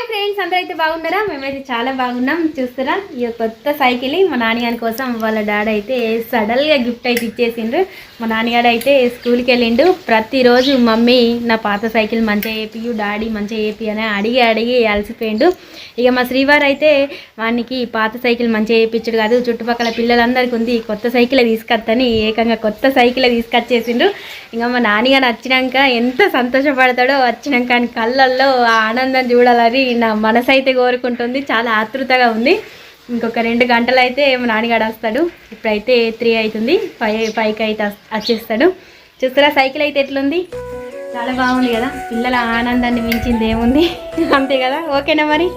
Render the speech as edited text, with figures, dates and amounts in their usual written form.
Hi friends, అందరూ అయితే బాగున్నారా? మేమైతే చాలా బాగున్నాం. చూస్తారా, ఈ కొత్త సైకిల్ మా నాన్నగారి కోసం వాళ్ళ డాడీ అయితే సడన్గా గిఫ్ట్ అయితే ఇచ్చేసిండ్రు. మా నాన్నగారు అయితే స్కూల్కి వెళ్ళిండు. ప్రతిరోజు మమ్మీ నా పాత సైకిల్ మంచిగా వేపియు, డాడీ మంచిగా వేపి అని అడిగి అడిగి అలసిపోయిండు. ఇక మా శ్రీవారు అయితే వానికి పాత సైకిల్ మంచిగా వేయించుడు కాదు, చుట్టుపక్కల పిల్లలందరికీ ఉంది కొత్త సైకిల్ తీసుకొత్తని ఏకంగా కొత్త సైకిల్ తీసుకొచ్చేసిండ్రు. ఇంకా మా నాన్నగారు వచ్చినాక ఎంత సంతోషపడతాడో, వచ్చినాక ఆయన కళ్ళల్లో ఆ ఆనందం చూడాలని నా మనసు అయితే కోరుకుంటుంది. చాలా ఆతృతగా ఉంది. ఇంకొక 2 గంటలు అయితే మా నాన్నగాడు వస్తాడు. ఇప్పుడైతే 3 అవుతుంది, 5కి అయితే వచ్చేస్తాడు. చూస్తారా సైకిల్ అయితే ఎట్లుంది? చాలా బాగుంది కదా. పిల్లల ఆనందాన్ని మించింది ఏముంది, అంతే కదా. ఓకేనా మరి?